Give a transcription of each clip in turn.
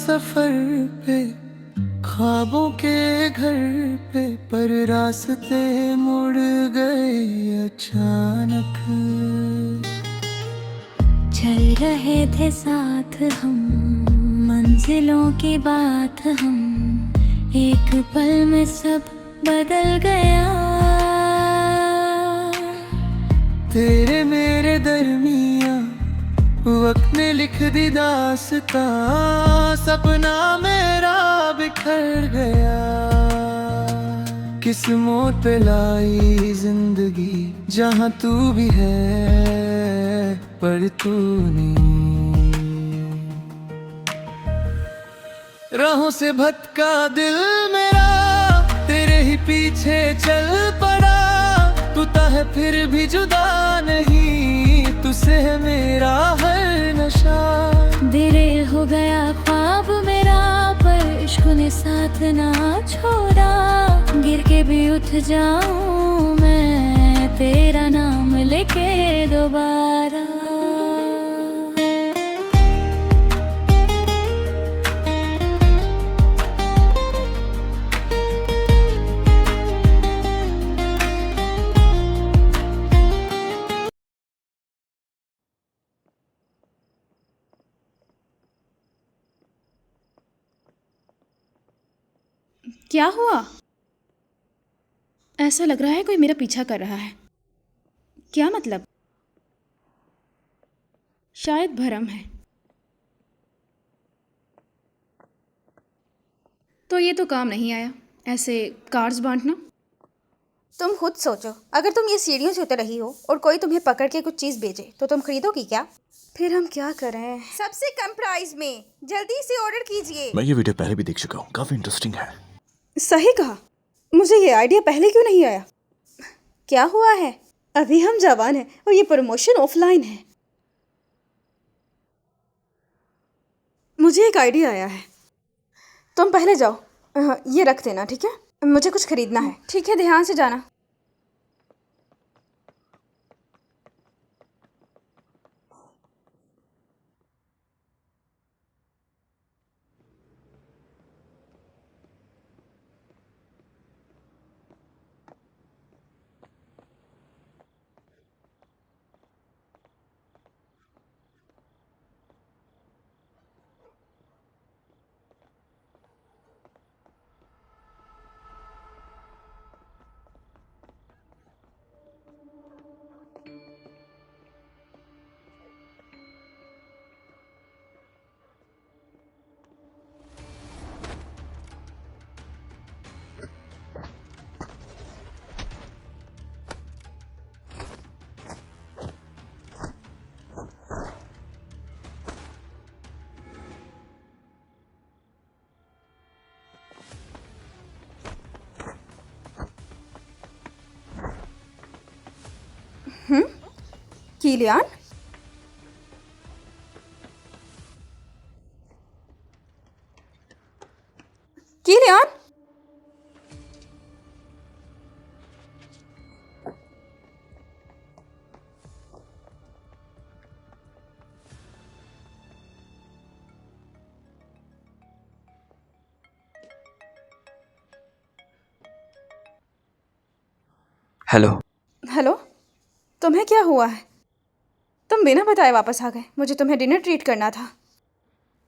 सफर पे, ख्वाबों के घर पे, पर रास्ते मुड़ गए अचानक। चल रहे थे साथ हम, मंजिलों की बात हम, एक पल में सब बदल गया। तेरे मेरे दरमिया वक्त ने लिख दी दास्तां, सपना मेरा बिखर गया। किस्मों पे लाई जिंदगी जहाँ तू भी है पर तू नहीं। राहों से भटका दिल मेरा तेरे ही पीछे चल पड़ा। तू है फिर भी जुदा नहीं, तुझसे है मेरा हर नशा। दिरे हो गया ख्वाब मेरा, पर इश्क ने साथ ना छोड़ा। गिर के भी उठ जाऊं मैं, तेरा नाम लेके दोबारा। क्या हुआ? ऐसा लग रहा है कोई मेरा पीछा कर रहा है। क्या मतलब? शायद भरम है। तो ये तो काम नहीं आया, ऐसे कार्ड्स बांटना। तुम खुद सोचो, अगर तुम ये सीढ़ियों से उतर रही हो और कोई तुम्हें पकड़ के कुछ चीज भेजे तो तुम खरीदोगी क्या? फिर हम क्या करें? सबसे कम प्राइस में जल्दी से ऑर्डर कीजिए। मैं ये वीडियो पहले भी देख चुका हूँ, काफी इंटरेस्टिंग है। सही कहा, मुझे ये आइडिया पहले क्यों नहीं आया? क्या हुआ है? अभी हम जवान हैं और ये प्रमोशन ऑफलाइन है। मुझे एक आइडिया आया है। तुम पहले जाओ, ये रख देना, ठीक है? मुझे कुछ खरीदना है। ठीक है, ध्यान से जाना। Kylian, Kylian, hello. हेलो। तुम्हें क्या हुआ है? तुम बिना बताए वापस आ गए। मुझे तुम्हें डिनर ट्रीट करना था।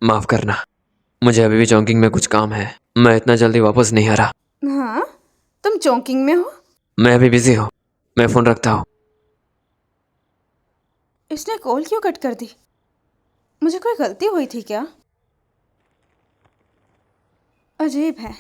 माफ करना, मुझे अभी भी चौकिंग में कुछ काम है। मैं इतना जल्दी वापस नहीं आ रहा। हाँ, तुम चौकिंग में हो? मैं अभी बिजी हूँ, मैं फोन रखता हूँ। इसने कॉल क्यों कट कर दी? मुझे कोई गलती हुई थी क्या? अजीब है।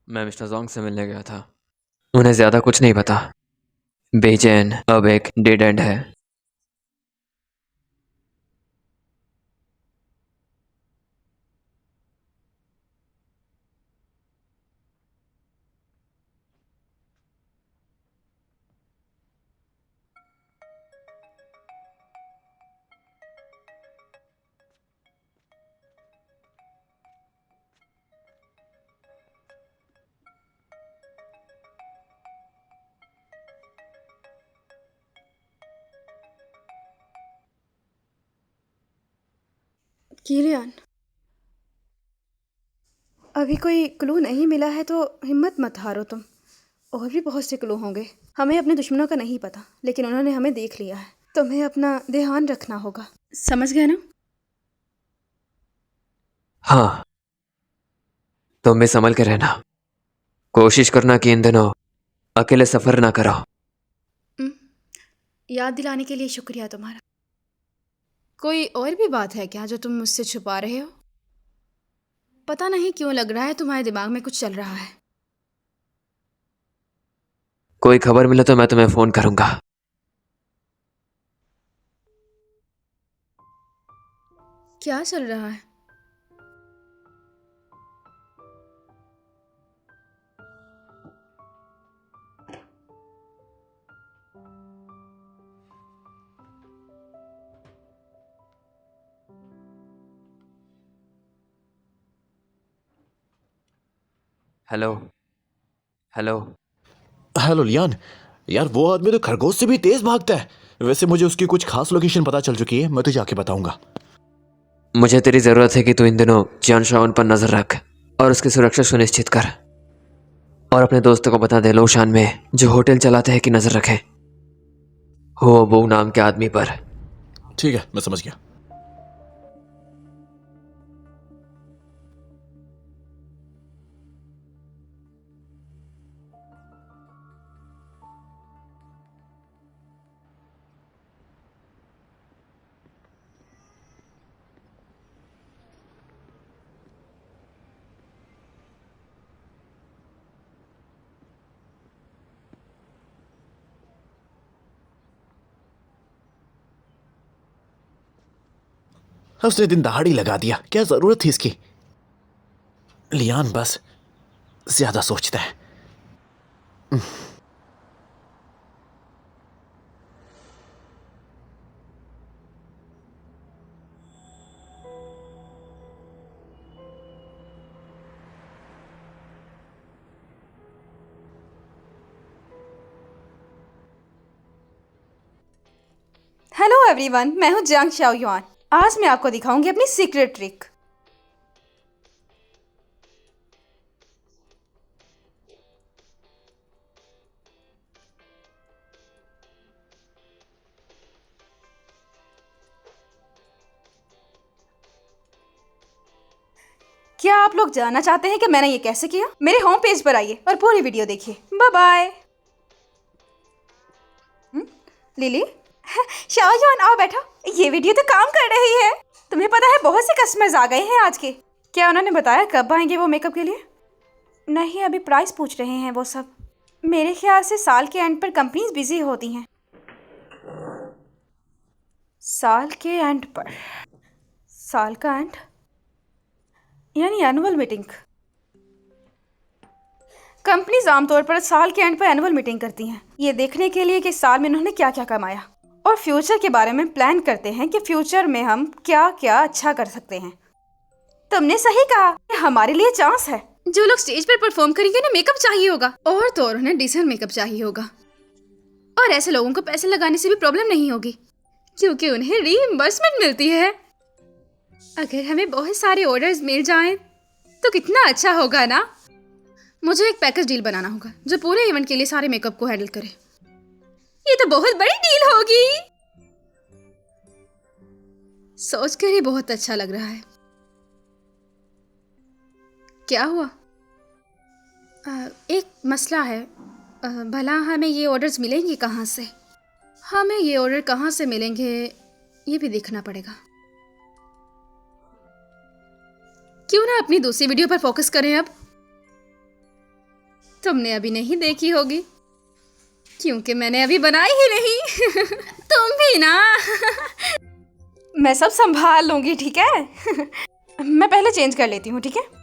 मैं मिस्टर जोंग से मिलने गया था। उन्हें ज्यादा कुछ नहीं पता। बेचैन अब एक डेड एंड है। किलियन, अभी कोई क्लू नहीं मिला है तो हिम्मत मत हारो तुम। और भी बहुत से क्लू होंगे। हमें अपने दुश्मनों का नहीं पता, लेकिन उन्होंने हमें देख लिया है। तुम्हें अपना ध्यान रखना होगा, समझ गए ना? हाँ, तुम भी संभल के रहना। कोशिश करना कि इन दिनों अकेले सफर ना करो। याद दिलाने के लिए शुक्रिया तुम्हारा। कोई और भी बात है क्या जो तुम मुझसे छुपा रहे हो? पता नहीं क्यों लग रहा है तुम्हारे दिमाग में कुछ चल रहा है। कोई खबर मिले तो मैं तुम्हें फोन करूंगा। क्या चल रहा है? Hello hello. हेलो लियान, यार वो आदमी तो खरगोश से भी तेज भागता है। वैसे मुझे उसकी कुछ खास लोकेशन पता चल चुकी है, मैं तुझे आके बताऊंगा। मुझे तेरी जरूरत है कि तू इन दिनों जियान शाओन पर नजर रख और उसकी सुरक्षा सुनिश्चित कर। और अपने दोस्तों को बता दे लोशान में जो होटल चलाते हैं कि नजर रखे हो वो नाम के आदमी पर। ठीक है, मैं समझ गया। उसने दिन दहाड़ी लगा दिया, क्या जरूरत थी इसकी? लियान बस ज्यादा सोचता है। हेलो एवरीवन, मैं हूँ जियांग शाओयुआन। आज मैं आपको दिखाऊंगी अपनी सीक्रेट ट्रिक। क्या आप लोग जानना चाहते हैं कि मैंने ये कैसे किया? मेरे होम पेज पर आइए और पूरी वीडियो देखिए। Bye bye. लिली, शाओयुआन आओ बैठो। ये वीडियो तो काम कर रही है। तुम्हें पता है बहुत से कस्टमर्स आ गए हैं आज के। क्या उन्होंने बताया कब आएंगे वो मेकअप के लिए? नहीं, अभी प्राइस पूछ रहे हैं वो सब। मेरे ख्याल से साल के एंड पर कंपनीज बिजी होती हैं। साल के एंड पर? साल का एंड यानी एनुअल मीटिंग। कंपनीज आमतौर पर साल के एंड पर एनुअल मीटिंग करती हैं, ये देखने के लिए कि साल में उन्होंने क्या क्या कमाया, और फ्यूचर के बारे में प्लान करते हैं कि फ्यूचर में हम क्या क्या अच्छा कर सकते हैं। तुमने सही कहा, हमारे लिए चांस है। जो लोग स्टेज पर परफॉर्म करेंगे उन्हें मेकअप चाहिए होगा, और तो और उन्हें डिसेंट मेकअप चाहिए होगा। और ऐसे लोगों को पैसे लगाने से भी प्रॉब्लम नहीं होगी, क्योंकि उन्हें रीइंबर्समेंट मिलती है। अगर हमें बहुत सारे ऑर्डर्स मिल जाएं तो कितना अच्छा होगा ना। मुझे एक पैकेज डील बनाना होगा जो पूरे इवेंट के लिए सारे मेकअप को हैंडल करे। ये तो बहुत बड़ी डील होगी। सोचकर ही बहुत अच्छा लग रहा है। क्या हुआ? एक मसला है। भला हमें ये ऑर्डर्स मिलेंगे कहाँ से? हमें ये ऑर्डर कहाँ से मिलेंगे ये भी देखना पड़ेगा। क्यों ना अपनी दूसरी वीडियो पर फोकस करें अब। तुमने अभी नहीं देखी होगी क्योंकि मैंने अभी बनाई ही नहीं। तुम भी ना। मैं सब संभाल लूंगी, ठीक है? मैं पहले चेंज कर लेती हूँ, ठीक है?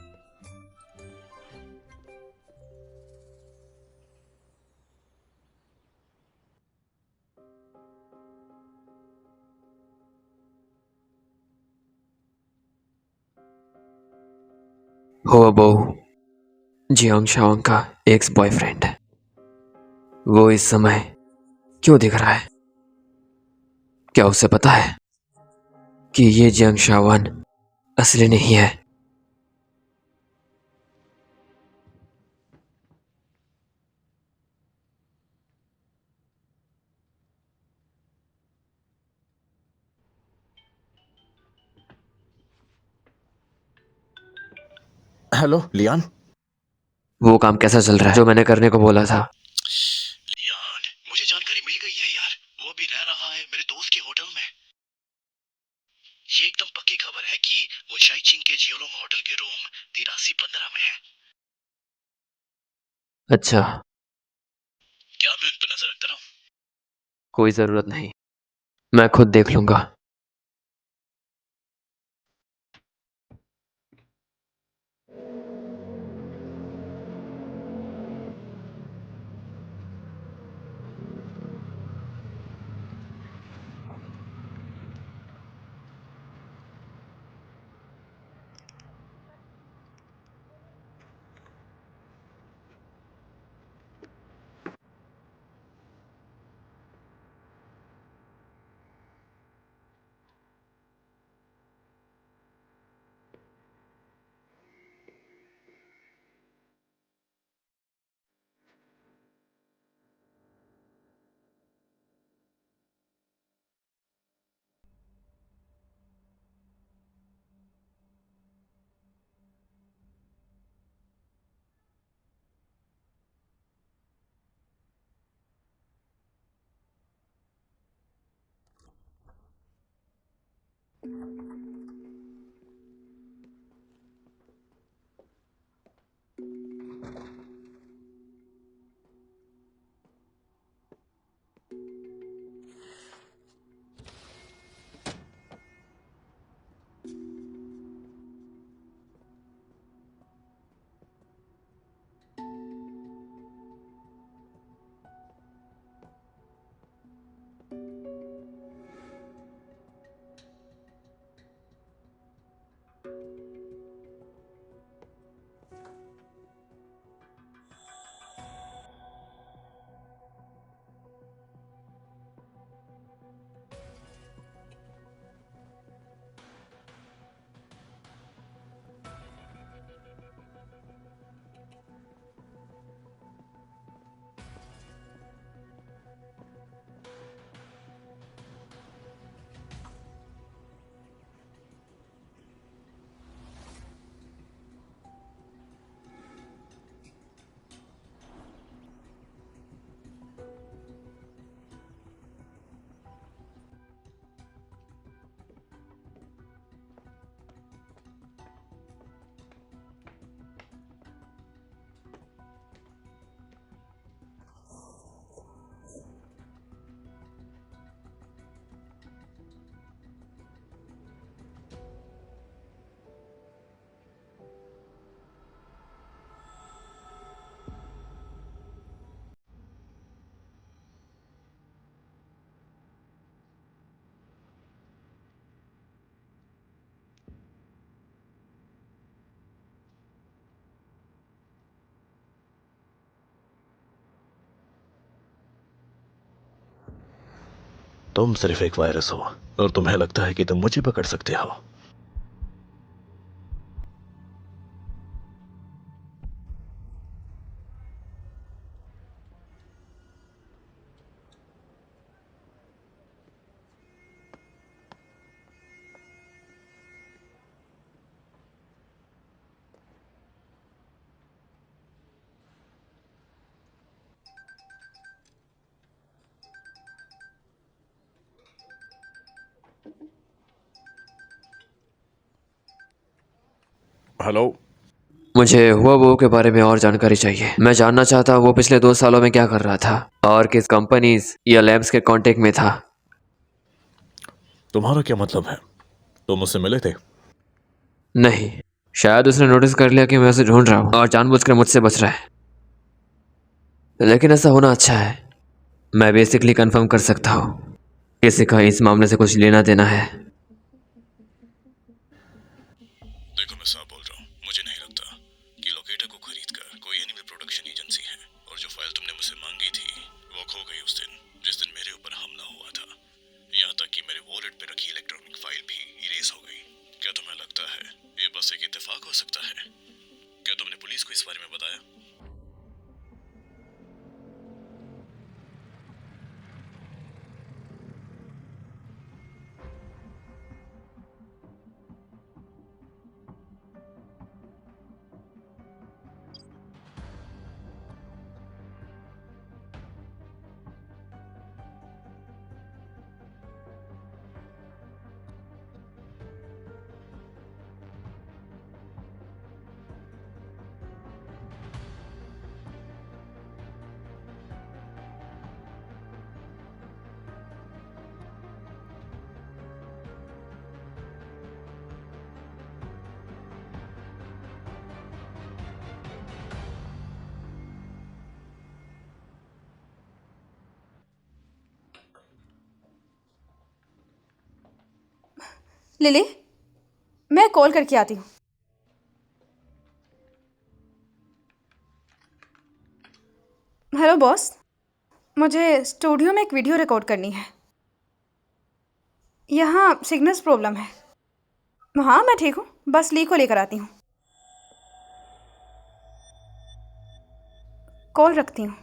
हो बहू जियांग शाओन का एक्स बॉयफ्रेंड है। वो इस समय क्यों दिख रहा है? क्या उसे पता है कि ये जियांग शाओन असली नहीं है। Hello Lian. वो काम कैसा चल रहा है जो मैंने करने को बोला था? लियान, मुझे जानकारी मिल गई है यार, वो अभी रह रहा है मेरे दोस्त के होटल में। ये एकदम पक्की खबर है कि वो शाइचिंग के जियोलोंग होटल के रूम 8315 में है। अच्छा, क्या मैं उन पर नजर रखता रहूं? कोई जरूरत नहीं, मैं खुद देख लूंगा। तुम सिर्फ एक वायरस हो और तुम्हें लगता है कि तुम मुझे पकड़ सकते हो। हेलो। मुझे हुआ वो के बारे में और जानकारी चाहिए। मैं जानना चाहता हूँ वो पिछले 2 सालों में क्या कर रहा था और किस कंपनीज या लैब्स के कांटेक्ट में था। तुम्हारा क्या मतलब है? तुम उससे मिले थे? नहीं, शायद उसने नोटिस कर लिया कि मैं उसे ढूंढ रहा हूँ और जानबूझकर मुझसे बच रहा है, लेकिन ऐसा होना अच्छा है। मैं बेसिकली कंफर्म कर सकता हूँ किसी का इस मामले से कुछ लेना देना है। देखो, मैं साफ बोल रहा हूँ, मुझे नहीं लगता कि लोकेटर को खरीदकर कोई एनिमल प्रोडक्शन एजेंसी है। और जो फाइल तुमने मुझसे मांगी थी वो खो गई उस दिन जिस दिन मेरे ऊपर हमला हुआ था। यहाँ तक कि मेरे वॉलेट पे रखी इलेक्ट्रॉनिक फाइल भी इरेज हो गई। क्या तुम्हें लगता है लिली, मैं कॉल करके आती हूँ। हेलो बॉस, मुझे स्टूडियो में एक वीडियो रिकॉर्ड करनी है। यहाँ सिग्नल्स प्रॉब्लम है। हाँ मैं ठीक हूँ, बस ली को लेकर आती हूँ। कॉल रखती हूँ।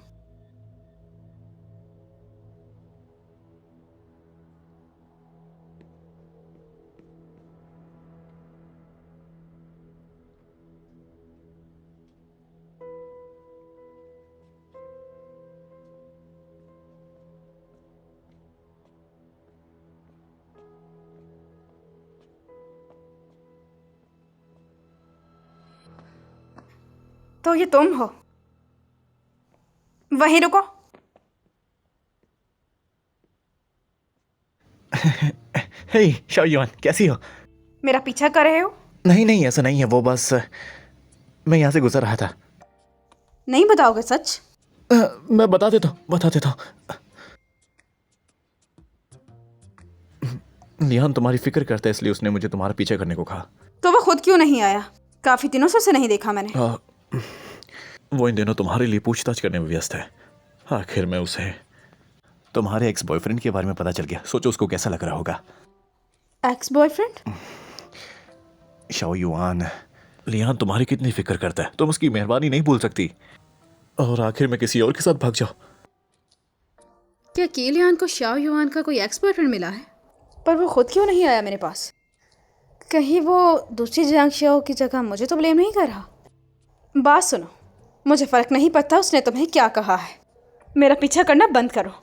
तो ये तुम हो? वहीं रुको। हे शाओयुआन, कैसी हो? मेरा पीछा कर रहे हो? नहीं नहीं, ऐसा नहीं है, वो बस मैं यहाँ से गुजर रहा था। नहीं बताओगे सच? मैं बता देता हूँ। लियान तुम्हारी फिक्र करता है, इसलिए उसने मुझे तुम्हारा पीछे करने को कहा। तो वो खुद क्यों नहीं आया? काफी दिनों से उसे नहीं देखा मैंने। वो इन दिनों तुम्हारे लिए पूछताछ करने में व्यस्त है। आखिर में उसे तुम्हारे एक्स बॉयफ्रेंड के बारे में पता चल गया। सोचो उसको कैसा लग रहा होगा। Ex boyfriend? शाओयुआन, लियान तुम्हारी कितनी फिक्र करता है, तुम उसकी मेहरबानी नहीं भूल सकती। और आखिर में किसी और के साथ भाग जाओ। क्या केलियान को शाओयुआन का कोई एक्स बॉयफ्रेंड मिला है? पर वो खुद क्यों नहीं आया मेरे पास? कहीं वो दूसरी जियांग शाओ की जगह मुझे तो ब्लेम नहीं कर रहा? बात सुनो, मुझे फर्क नहीं पड़ता उसने तुम्हें क्या कहा है। मेरा पीछा करना बंद करो।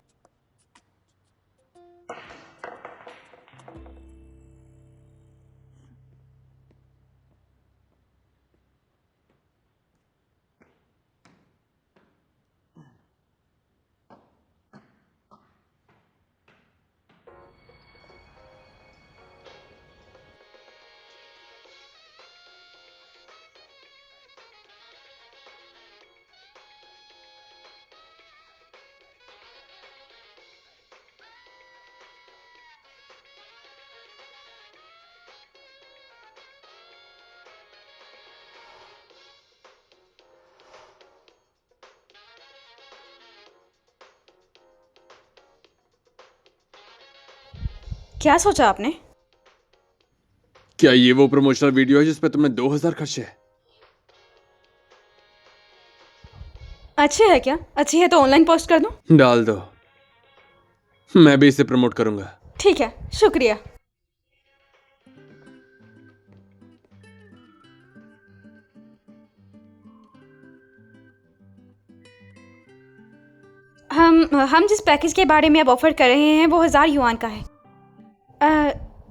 क्या सोचा आपने? क्या ये वो प्रमोशनल वीडियो है जिस पे तुमने 2000 खर्चे? अच्छी है क्या? अच्छी है तो ऑनलाइन पोस्ट कर दूं? डाल दो, मैं भी इसे प्रमोट करूंगा। ठीक है, शुक्रिया। हम जिस पैकेज के बारे में अब ऑफर कर रहे हैं वो 1000 युआन का है।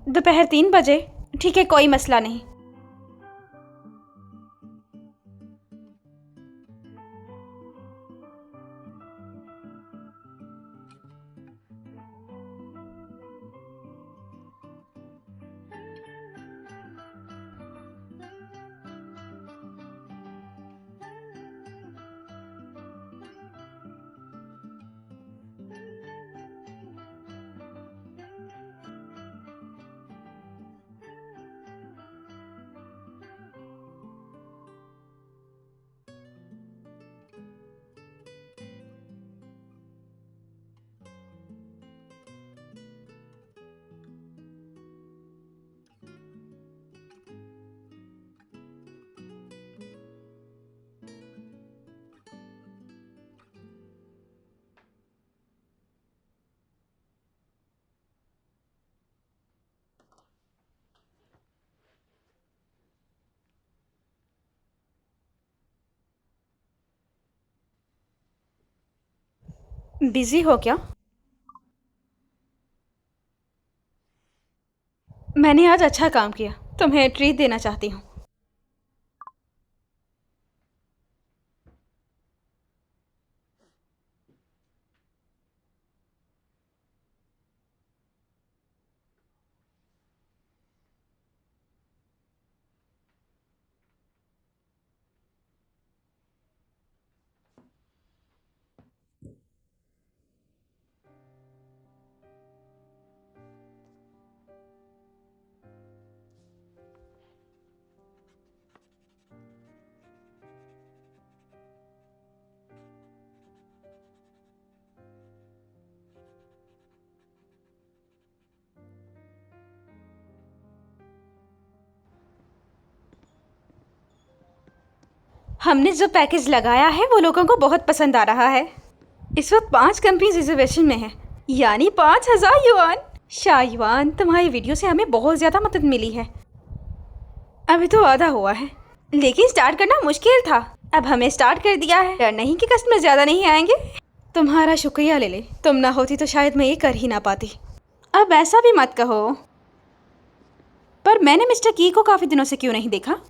दोपहर 3 बजे। ठीक है, कोई मसला नहीं। बिजी हो क्या? मैंने आज अच्छा काम किया, तुम्हें ट्रीट देना चाहती हूँ। हमने जो पैकेज लगाया है वो लोगों को बहुत पसंद आ रहा है। इस वक्त 5 कंपनीज रिजर्वेशन में है, यानी 5000 युआन। शाह युआन, तुम्हारी वीडियो से हमें बहुत ज़्यादा मदद मिली है। अभी तो आधा हुआ है, लेकिन स्टार्ट करना मुश्किल था। अब हमें स्टार्ट कर दिया है, डर नहीं कि कस्टमर ज़्यादा नहीं आएंगे। तुम्हारा शुक्रिया ले ले, तुम ना होती तो शायद मैं ये कर ही ना पाती। अब ऐसा भी मत कहो। पर मैंने मिस्टर की को काफ़ी दिनों से क्यों नहीं देखा?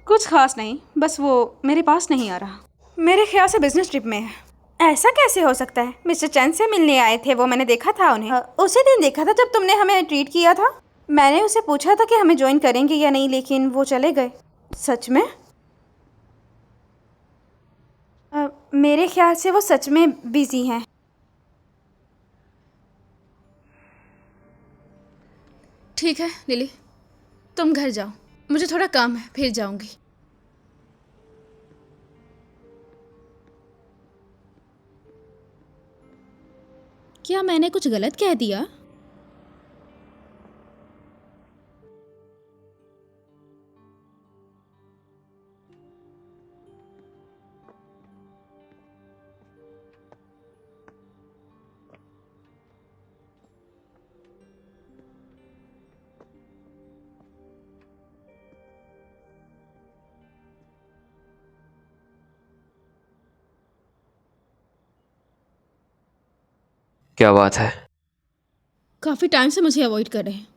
कुछ खास नहीं, बस वो मेरे पास नहीं आ रहा। मेरे ख्याल से बिजनेस ट्रिप में है। ऐसा कैसे हो सकता है? मिस्टर चंद से मिलने आए थे वो, मैंने देखा था उन्हें। उसी दिन देखा था जब तुमने हमें ट्रीट किया था। मैंने उसे पूछा था कि हमें ज्वाइन करेंगे या नहीं, लेकिन वो चले गए। सच में? मेरे ख्याल से वो सच में बिजी हैं। ठीक है लिली, तुम घर जाओ, मुझे थोड़ा काम है, फिर जाऊंगी। क्या मैंने कुछ गलत कह दिया? क्या बात है? काफी टाइम से मुझे अवॉइड कर रहे हैं।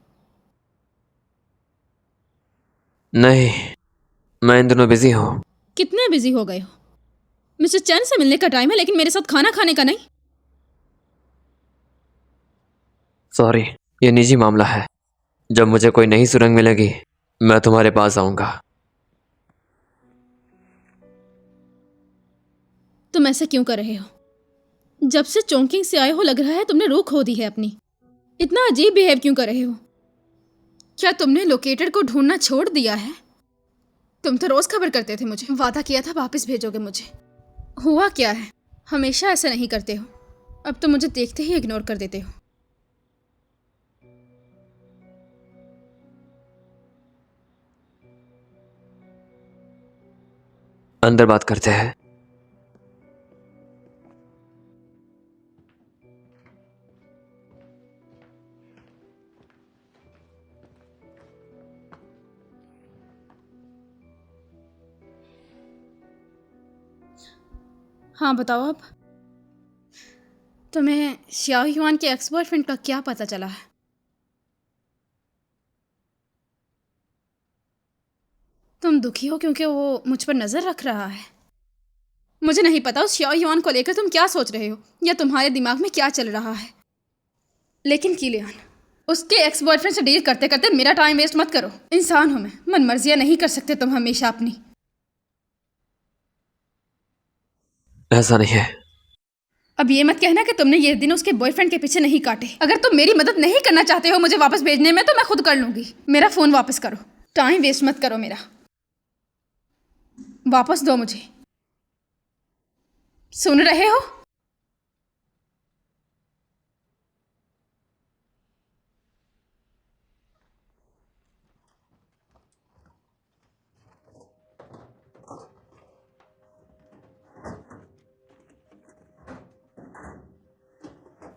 नहीं, मैं इन दिनों बिजी हूँ। कितने बिजी हो गए हो? मिस्टर चंद से मिलने का टाइम है, लेकिन मेरे साथ खाना खाने का नहीं। सॉरी, ये निजी मामला है। जब मुझे कोई नई सुरंग मिलेगी मैं तुम्हारे पास आऊंगा। तुम ऐसा क्यों कर रहे हो? जब से चौंकिंग से आए हो लग रहा है तुमने रूह खो दी है अपनी। इतना अजीब बिहेव क्यों कर रहे हो? क्या तुमने लोकेटर को ढूंढना छोड़ दिया है? तुम तो रोज खबर करते थे मुझे, वादा किया था वापस भेजोगे मुझे। हुआ क्या है? हमेशा ऐसा नहीं करते हो, अब तो मुझे देखते ही इग्नोर कर देते हो। अंदर बात करते हैं। हाँ बताओ। अब तुम्हें शाह युआन के एक्स बॉयफ्रेंड का क्या पता चला है? तुम दुखी हो क्योंकि वो मुझ पर नजर रख रहा है। मुझे नहीं पता उस शाह युआन को लेकर तुम क्या सोच रहे हो या तुम्हारे दिमाग में क्या चल रहा है, लेकिन किलियान, उसके एक्स बॉयफ्रेंड से डील करते करते मेरा टाइम वेस्ट मत करो। इंसान हो मैं, मन मर्जियां नहीं कर सकते तुम हमेशा अपनी। ऐसा नहीं है। अब ये मत कहना कि तुमने ये दिन उसके बॉयफ्रेंड के पीछे नहीं काटे। अगर तुम मेरी मदद नहीं करना चाहते हो मुझे वापस भेजने में, तो मैं खुद कर लूंगी। मेरा फोन वापस करो, टाइम वेस्ट मत करो मेरा। वापस दो मुझे, सुन रहे हो?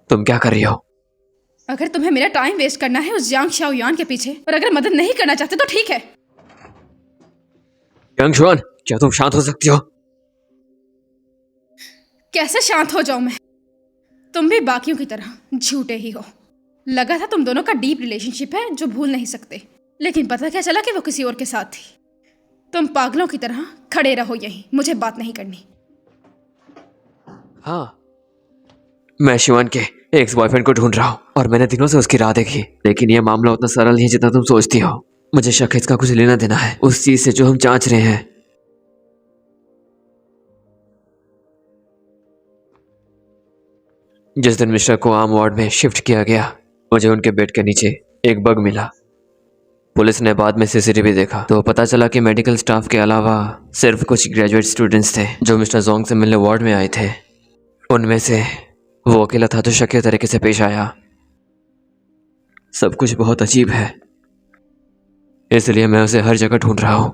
तुम क्या कर रही हो? अगर तुम्हें मेरा टाइम वेस्ट करना है उस यांग शाओयान के पीछे, और अगर मदद नहीं करना चाहते तो ठीक है। यांग शुआन, क्या तुम शांत हो सकती हो? कैसे शांत हो जाऊं मैं? तुम भी बाकियों की तरह झूठे ही हो। लगा था तुम दोनों का डीप रिलेशनशिप है जो भूल नहीं सकते, लेकिन पता क्या चला कि वो किसी और के साथ थी। तुम पागलों की तरह खड़े रहो यहीं, मुझे बात नहीं करनी। हाँ, मैं शिवान के एक्स बॉयफ्रेंड को ढूंढ रहा हूँ और मैंने दिनों से उसकी राह देखी, लेकिन यह मामला उतना सरल नहीं है जितना तुम सोचती हो। मुझे शक है इसका कुछ लेना देना है उस चीज से जो हम जांच रहे हैं। जिस दिन मिस्टर को आम वार्ड में शिफ्ट किया गया, मुझे उनके बेड के नीचे एक बग मिला। पुलिस ने बाद में सीसीटीवी देखा तो पता चला कि मेडिकल स्टाफ के अलावा सिर्फ कुछ ग्रेजुएट स्टूडेंट्स थे जो मिस्टर जोंग से मिलने वार्ड में आए थे। उनमें से वो अकेला था जो शकील तरीके से पेश आया। सब कुछ बहुत अजीब है, इसलिए मैं उसे हर जगह ढूंढ रहा हूं।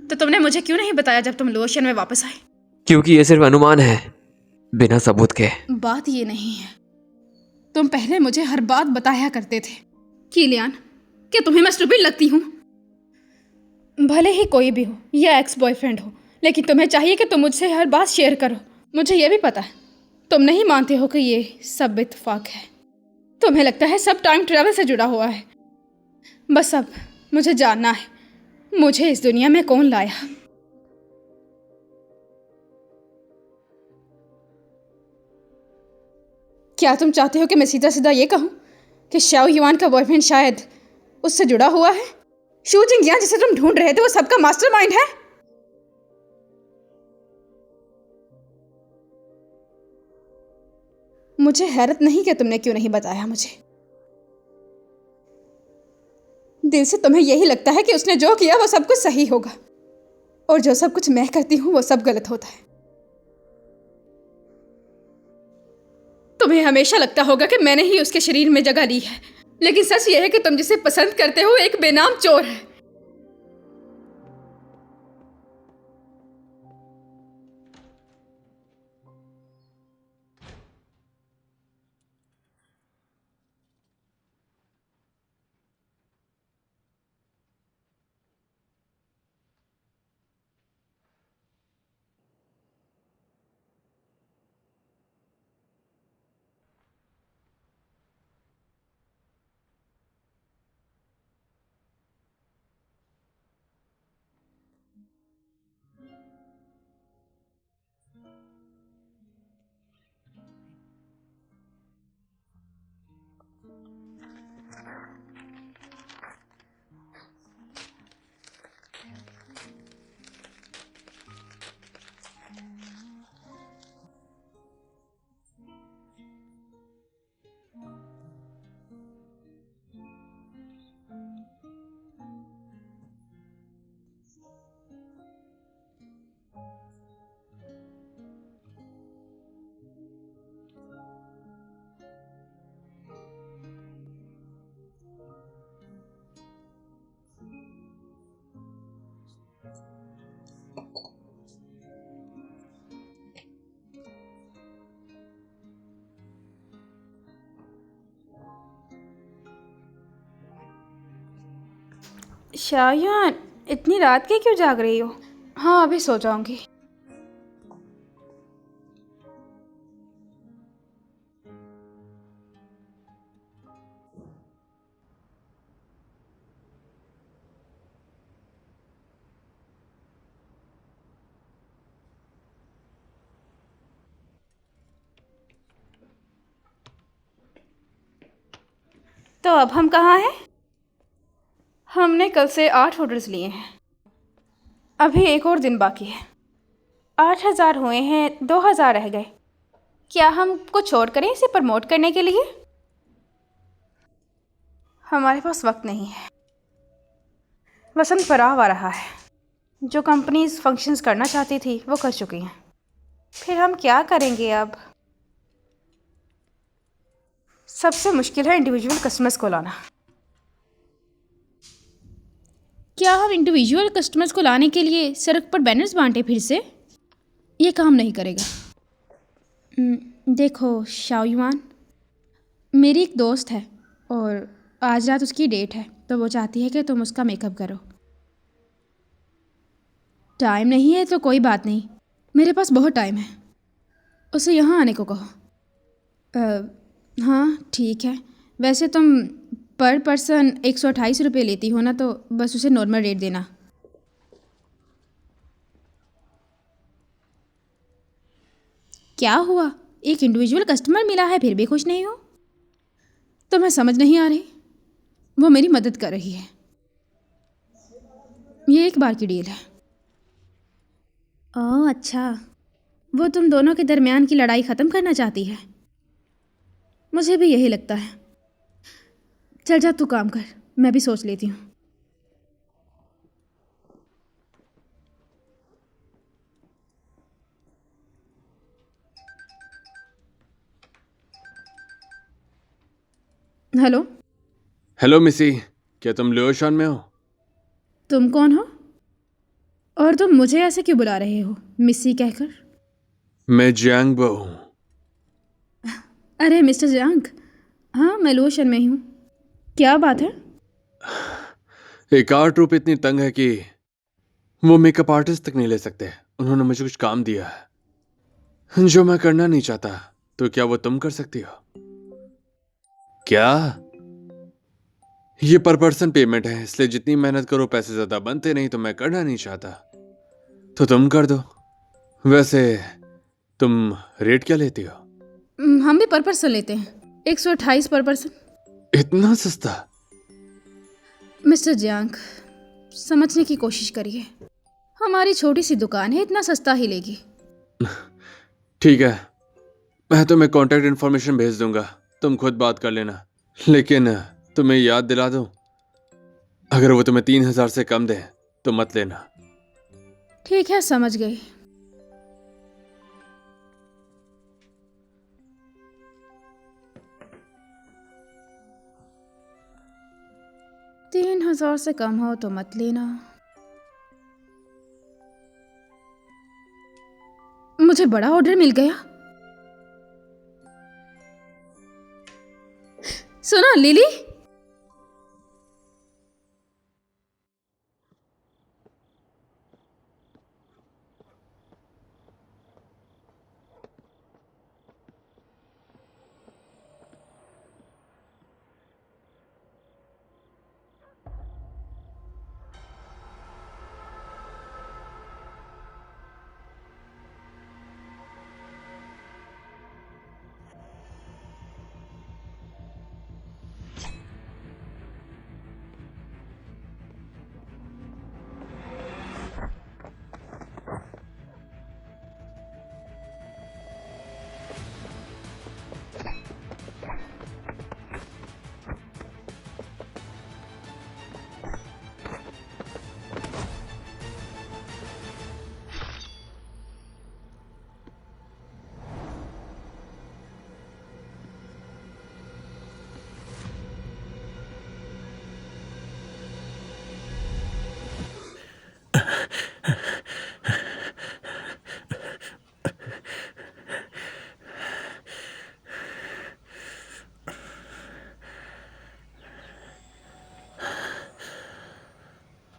तो तुमने मुझे क्यों नहीं बताया जब तुम लोशन में वापस आए? क्योंकि ये सिर्फ अनुमान है, बिना सबूत के। बात ये नहीं है, तुम पहले मुझे हर बात बताया करते थे। किलियान, क्या तुम्हें मैं स्टूपिड लगती हूँ? भले ही कोई भी हो या एक्स बॉयफ्रेंड हो, लेकिन तुम्हें चाहिए कि तुम मुझसे हर बात शेयर करो। मुझे ये भी पता है तुम नहीं मानते हो कि ये सब इत्तेफाक है। तुम्हें लगता है सब टाइम ट्रैवल से जुड़ा हुआ है। बस अब मुझे जानना है, मुझे इस दुनिया में कौन लाया। क्या तुम चाहते हो कि मैं सीधा सीधा ये कहूँ कि शाओ युआन का बॉयफ्रेंड शायद उससे जुड़ा हुआ है? शू जिंगयान जिसे तुम ढूंढ रहे थे वो सबका मास्टरमाइंड है? मुझे हैरत नहीं कि तुमने क्यों नहीं बताया मुझे। दिल से तुम्हें यही लगता है कि उसने जो किया वो सब कुछ सही होगा, और जो सब कुछ मैं करती हूँ वो सब गलत होता है। तुम्हें हमेशा लगता होगा कि मैंने ही उसके शरीर में जगह ली है, लेकिन सच यह है कि तुम जिसे पसंद करते हो एक बेनाम चोर है। शायान, इतनी रात के क्यों जाग रही हो? हाँ, अभी सो जाऊंगी। तो अब हम कहाँ हैं? हमने कल से 8 ऑर्डर्स लिए हैं। अभी एक और दिन बाकी है। 8,000 हुए हैं, 2,000 रह गए। क्या हम कुछ और करें इसे प्रमोट करने के लिए? हमारे पास वक्त नहीं है। वसंत पड़ाव आ रहा है। जो कंपनीज फंक्शंस करना चाहती थी वो कर चुकी हैं। फिर हम क्या करेंगे अब? सबसे मुश्किल है इंडिविजुअल कस्टमर्स को लाना। क्या हम इंडिविजुअल कस्टमर्स को लाने के लिए सड़क पर बैनर्स बांटे फिर से? ये काम नहीं करेगा। देखो शाओ युआन, मेरी एक दोस्त है और आज रात उसकी डेट है, तो वो चाहती है कि तुम उसका मेकअप करो। टाइम नहीं है तो कोई बात नहीं, मेरे पास बहुत टाइम है। उसे यहाँ आने को कहो। हाँ ठीक है। वैसे तुम पर पर्सन 128 रुपये लेती हो ना, तो बस उसे नॉर्मल रेट देना। क्या हुआ? एक इंडिविजुअल कस्टमर मिला है फिर भी खुश नहीं हो? तुम्हें समझ नहीं आ रही? वो मेरी मदद कर रही है। ये एक बार की डील है। ओह अच्छा, वो तुम दोनों के दरमियान की लड़ाई ख़त्म करना चाहती है। मुझे भी यही लगता है। चल जा तू काम कर, मैं भी सोच लेती हूँ। हेलो। हेलो मिसी, क्या तुम लियोशान में हो? तुम कौन हो और तुम मुझे ऐसे क्यों बुला रहे हो, मिस्सी कहकर? मैं जियांग बो हूँ। अरे मिस्टर जंग, हाँ मैं लोशन में हूँ। क्या बात है? एक आर्ट ट्रूप इतनी तंग है कि वो मेकअप आर्टिस्ट तक नहीं ले सकते। उन्होंने मुझे कुछ काम दिया है जो मैं करना नहीं चाहता। तो क्या वो तुम कर सकती हो? क्या? ये पर पर्सन पेमेंट है, इसलिए जितनी मेहनत करो पैसे ज्यादा बनते नहीं। तो मैं करना नहीं चाहता तो तुम कर दो। वैसे तुम रेट क्या लेती हो? हम भी पर पर्सन लेते हैं, 128 पर पर्सन। इतना सस्ता? मिस्टर जियांग, समझने की कोशिश करिए। हमारी छोटी सी दुकान है, इतना सस्ता ही लेगी। ठीक है, मैं तुम्हें कांटेक्ट इन्फॉर्मेशन भेज दूंगा, तुम खुद बात कर लेना। लेकिन तुम्हें याद दिला दूं, अगर वो तुम्हें 3000 से कम दे तो मत लेना। ठीक है, समझ गई। तीन 3000 से कम हो तो मत लेना। मुझे बड़ा ऑर्डर मिल गया। सुनो लिली,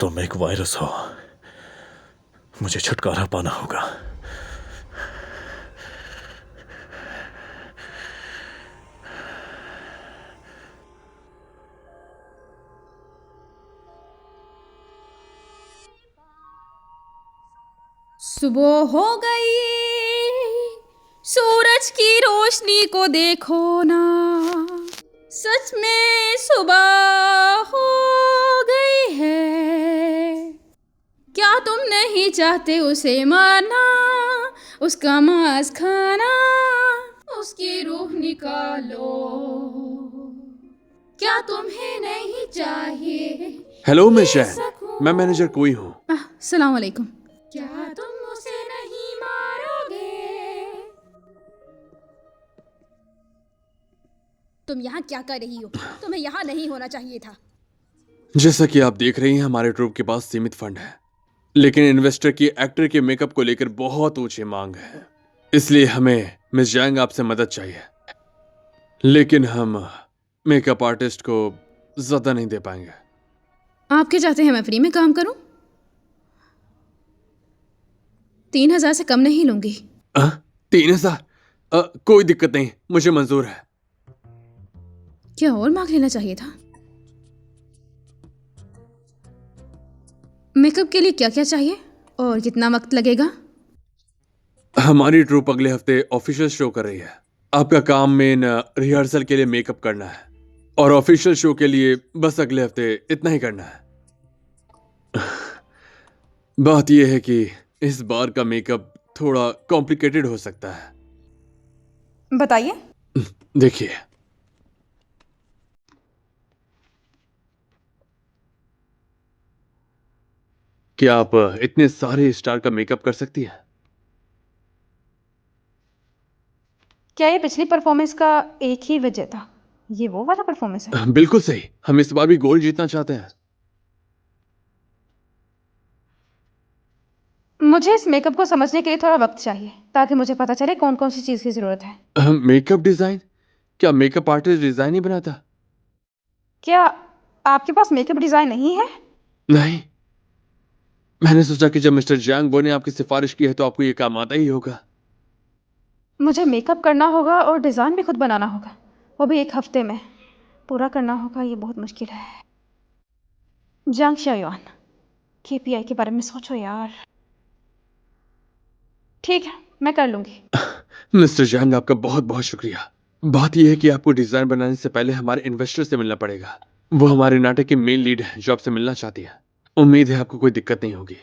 तुम एक वायरस हो, मुझे छुटकारा पाना होगा। सुबह हो गई, सूरज की रोशनी को देखो ना, सच में सुबह हो गई है। क्या तुम नहीं चाहते उसे मारना, उसका मांस खाना, उसकी रूह निकालो? क्या तुम्हें नहीं चाहिए? हेलो मिस जैन, मैं मैनेजर कोई हूँ। सलाम वालेकुम। क्या तुम उसे नहीं मारोगे? तुम यहाँ क्या कर रही हो? तुम्हें यहाँ नहीं होना चाहिए था। जैसा कि आप देख रही हैं, हमारे ट्रूप के पास सीमित फंड है, लेकिन इन्वेस्टर की एक्टर के मेकअप को लेकर बहुत ऊंची मांग है। इसलिए हमें मिस जैंग आपसे मदद चाहिए, लेकिन हम मेकअप आर्टिस्ट को ज्यादा नहीं दे पाएंगे। आप क्या चाहते हैं मैं फ्री में काम करूं? 3000 से कम नहीं लूंगी। 3000? कोई दिक्कत नहीं, मुझे मंजूर है। क्या और मांग लेना चाहिए था? मेकअप के लिए क्या क्या चाहिए और कितना वक्त लगेगा? हमारी ट्रूप अगले हफ्ते ऑफिशियल शो कर रही है। आपका काम मेन रिहर्सल के लिए मेकअप करना है और ऑफिशियल शो के लिए बस अगले हफ्ते इतना ही करना है। बात यह है कि इस बार का मेकअप थोड़ा कॉम्प्लिकेटेड हो सकता है। बताइए। देखिए, क्या आप इतने सारे स्टार का मेकअप कर सकती हैं? क्या ये पिछली परफॉर्मेंस का एक ही वजह था? ये वो वाला परफॉर्मेंस है? बिल्कुल सही, हम इस बार भी गोल्ड जीतना चाहते हैं। मुझे इस मेकअप को समझने के लिए थोड़ा वक्त चाहिए ताकि मुझे पता चले कौन कौन सी चीज़ की ज़रूरत है। Makeup design? क्या मेकअप आर्टिस्ट डिज़ाइन ही बनाता? क्या आपके पास मेकअप डिज़ाइन नहीं है? नहीं, मैंने सोचा कि जब मिस्टर जियांग बो ने आपकी सिफारिश की है तो आपको ये काम आता ही होगा। मुझे मेकअप करना होगा और डिज़ाइन भी खुद बनाना होगा, वो भी 1 हफ्ते में पूरा करना होगा। ये बहुत मुश्किल है। जांग शाओयुआन, KPI के बारे में सोचो यार। ठीक है, मैं कर लूँगी। मिस्टर जियांग, आपका बहुत बहुत शुक्रिया। बात यह है कि आपको डिज़ाइन बनाने से पहले हमारे इन्वेस्टर से मिलना पड़ेगा। वो हमारे नाटक की मेन लीड है जो आपसे मिलना चाहती है। उम्मीद है आपको कोई दिक्कत नहीं होगी।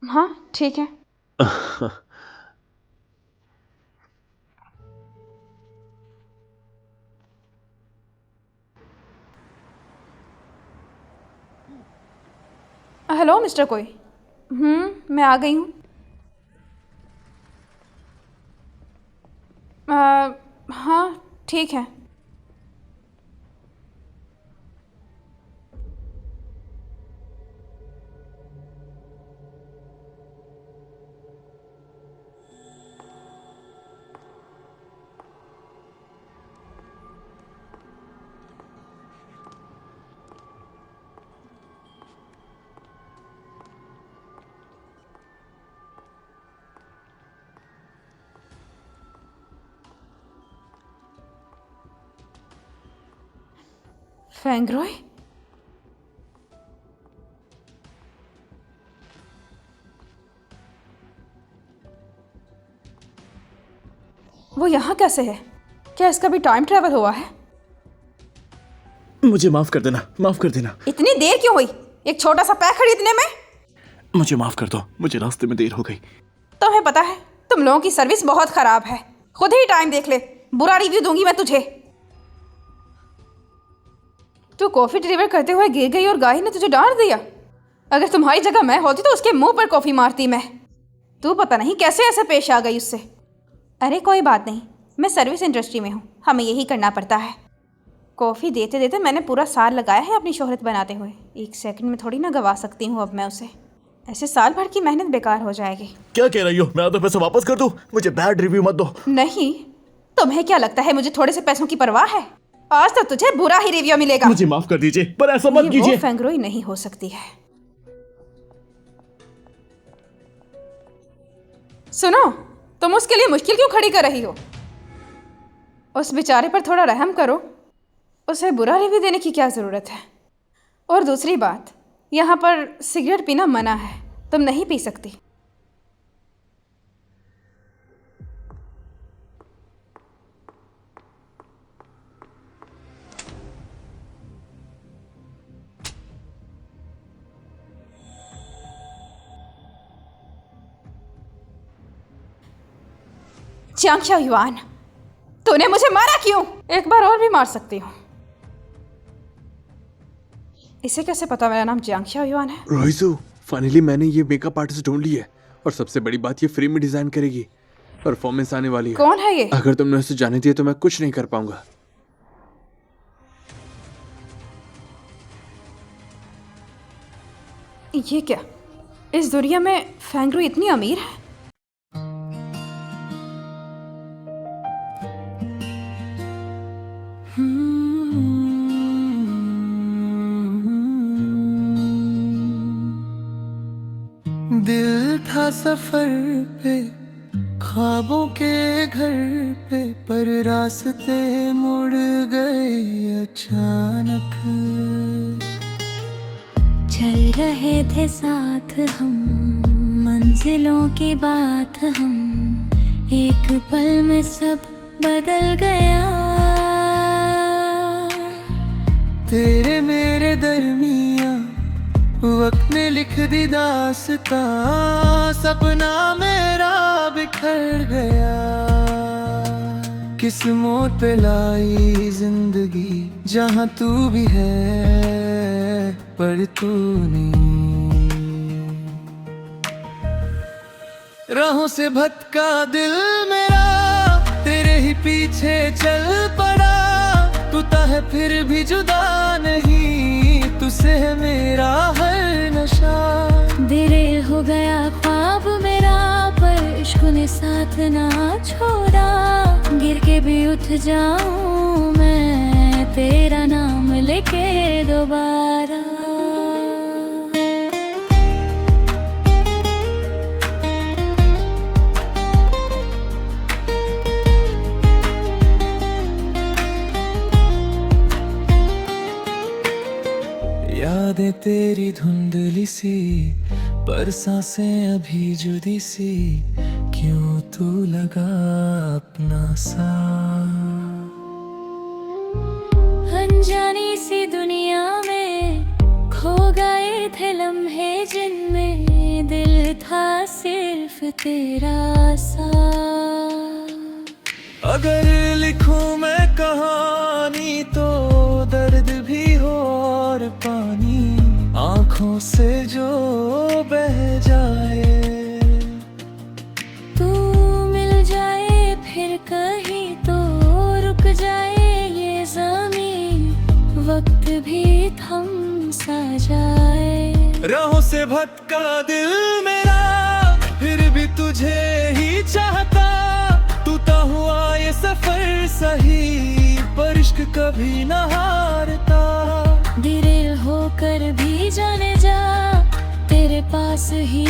हाँ, ठीक है। हेलो मिस्टर कोई। मैं आ गई हूँ। हाँ, ठीक है। फेंगरॉय? वो यहाँ कैसे है? क्या इसका भी टाइम ट्रैवल हुआ है? मुझे माफ कर देना, माफ कर देना। इतनी देर क्यों हुई एक छोटा सा पैक खरीदने में? मुझे माफ कर दो, मुझे रास्ते में देर हो गई। तुम्हें पता है तुम लोगों की सर्विस बहुत खराब है। खुद ही टाइम देख ले, बुरा रिव्यू दूंगी मैं तुझे। तू कॉफी डिलीवर करते हुए गिर गई और गाय ने तुझे डांट दिया। अगर तुम्हारी जगह मैं होती तो उसके मुंह पर कॉफी मारती मैं। तू पता नहीं कैसे ऐसे पेश आ गई उससे। अरे कोई बात नहीं, मैं सर्विस इंडस्ट्री में हूँ, हमें यही करना पड़ता है। कॉफ़ी देते देते मैंने पूरा साल लगाया है अपनी शोहरत बनाते हुए। 1 सेकंड में थोड़ी ना गवा सकती हूँ अब मैं उसे। ऐसे साल भर की मेहनत बेकार हो जाएगी। क्या कह रही हो? मैं आधा पैसा वापस कर दूं? मुझे बैड रिव्यू मत दो। नहीं, तुम्हें क्या लगता है मुझे थोड़े से पैसों की परवाह है? आज तो तुझे बुरा ही रिव्यू मिलेगा। मुझे माफ कर दीजिए, पर ऐसा मत ये कीजिए। वो फेंगरोई नहीं हो सकती है। सुनो, तुम उसके लिए मुश्किल क्यों खड़ी कर रही हो? उस बेचारे पर थोड़ा रहम करो। उसे बुरा रिव्यू देने की क्या ज़रूरत है? और दूसरी बात, यहाँ पर सिगरेट पीना मना है, तुम नहीं पी सकती। जियांग शाओयुआन, तूने मुझे मारा क्यों? एक बार और भी मार सकती हूँ। इसे कैसे पता मेरा नाम जियांग शाओयुआन है? रोइजू, फाइनली मैंने ये मेकअप आर्टिस्ट ढूंढ ली है और सबसे बड़ी बात ये फ्री में डिजाइन करेगी। परफॉर्मेंस आने वाली है। कौन है ये? अगर तुमने उसे जाने दिया तो मैं कुछ नहीं कर पाऊंगा। ये क्या? इस दुनिया में फेंगरोई इतनी अमीर है? दिल था सफर पे, ख्वाबों के घर पे, पर रास्ते मुड़ गए अचानक। चल रहे थे साथ हम, मंजिलों की बात हम, एक पल में सब बदल गया। तेरे मेरे दरमिया वक्त ने लिख दी दास्तां, सपना मेरा बिखर गया। किस मोड़ पे लाई जिंदगी, जहाँ तू भी है पर तू नहीं। राहों से भटका दिल मेरा, तेरे ही पीछे चल पड़ा। टूटा है फिर भी जुदा नहीं, तुझसे है मेरा हर नशा। दिरे हो गया ख्वाब मेरा, पर इश्क ने साथ ना छोड़ा। गिर के भी उठ जाऊं मैं, तेरा नाम लेके दोबारा। यादें तेरी धुंधली सी, पर सांसें अभी जुदी सी, क्यों तू लगा अपना सा। अनजानी सी दुनिया में खो गए थे लम्हे, जिनमें दिल था सिर्फ तेरा सा। अगर लिखूं मैं कहानी तो दर्द भी हो और पानी, आंखों से जो बह जाए। तू मिल जाए फिर कहीं तो रुक जाए ये ज़मीं, वक्त भी थम सा जाए। राहों से भटका दिल मेरा, फिर भी तुझे ही चाहता। टूटा हुआ ये सफर सही, पर इश्क कभी न हारता। दिल होकर भी जाने जा, तेरे पास ही